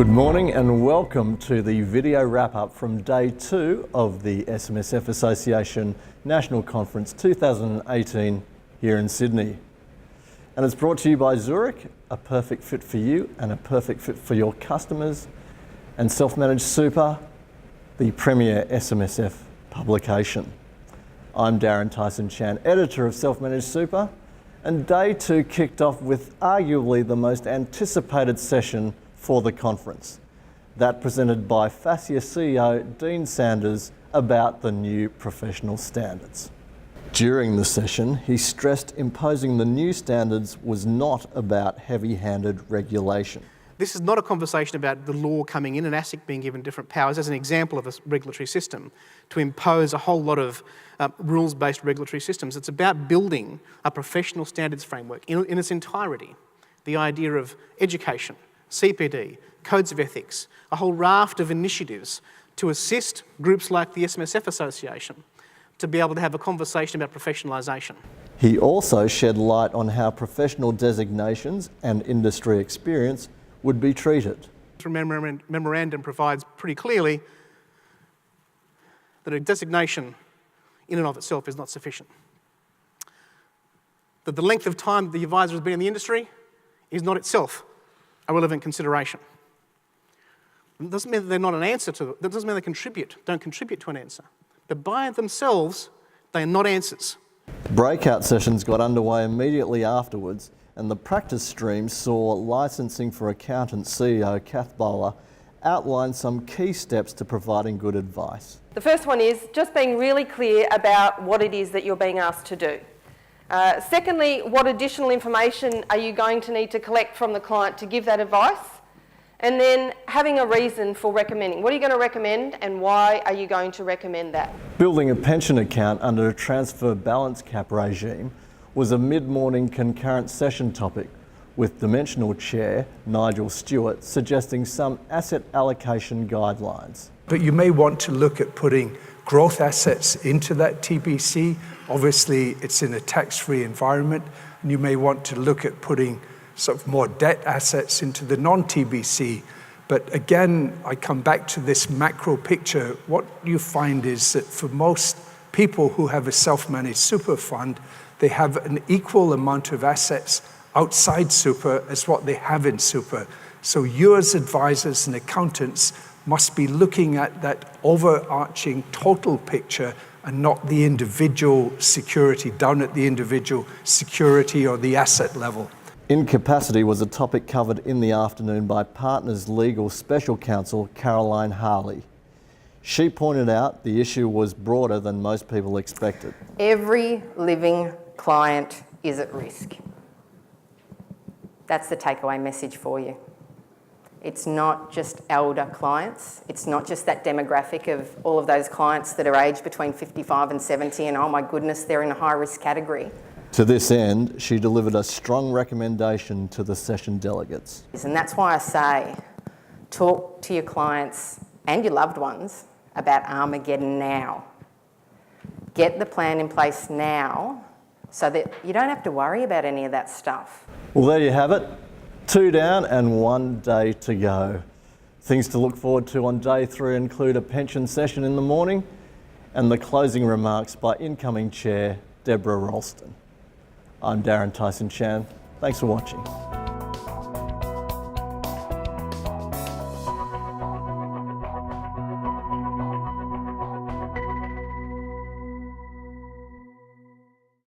Good morning and welcome to the video wrap-up from Day 2 of the SMSF Association National Conference 2018 here in Sydney. And it's brought to you by Zurich, a perfect fit for you and a perfect fit for your customers, and Self-Managed Super, the premier SMSF publication. I'm Darin Tyson-Chan, editor of Self-Managed Super, and Day 2 kicked off with arguably the most anticipated session for the conference, that presented by Fascia CEO Dean Sanders about the new professional standards. During the session, he stressed imposing the new standards was not about heavy-handed regulation. This is not a conversation about the law coming in and ASIC being given different powers as an example of a regulatory system to impose a whole lot of rules-based regulatory systems. It's about building a professional standards framework in its entirety. The idea of education, CPD, codes of ethics, a whole raft of initiatives to assist groups like the SMSF Association to be able to have a conversation about professionalisation. He also shed light on how professional designations and industry experience would be treated. The memorandum provides pretty clearly that a designation in and of itself is not sufficient. That the length of time the advisor has been in the industry is not itself a relevant consideration. It doesn't mean that they're not an answer to it. That doesn't mean they don't contribute to an answer. But by themselves, they are not answers. Breakout sessions got underway immediately afterwards, and the practice stream saw licensing for accountants CEO Kath Bowler outline some key steps to providing good advice. The first one is just being really clear about what it is that you're being asked to do. Secondly, what additional information are you going to need to collect from the client to give that advice? And then having a reason for recommending. What are you going to recommend and why are you going to recommend that? Building a pension account under a transfer balance cap regime was a mid-morning concurrent session topic, with Dimensional Chair Nigel Stewart suggesting some asset allocation guidelines. But you may want to look at putting growth assets into that TBC. Obviously, it's in a tax-free environment, and you may want to look at putting sort of more debt assets into the non-TBC. But again, I come back to this macro picture. What you find is that for most people who have a self-managed super fund, they have an equal amount of assets outside super as what they have in super. So you as advisors and accountants must be looking at that overarching total picture and not the individual security, down at the individual security or the asset level. Incapacity was a topic covered in the afternoon by Partners Legal Special Counsel Caroline Harley. She pointed out the issue was broader than most people expected. Every living client is at risk. That's the takeaway message for you. It's not just elder clients. It's not just that demographic of all of those clients that are aged between 55 and 70 and oh my goodness, they're in a high risk category. To this end, she delivered a strong recommendation to the session delegates. And that's why I say, talk to your clients and your loved ones about Armageddon now. Get the plan in place now so that you don't have to worry about any of that stuff. Well, there you have it. 2 down and 1 day to go. Things to look forward to on Day 3 include a pension session in the morning and the closing remarks by incoming Chair Deborah Ralston. I'm Darin Tyson-Chan. Thanks for watching.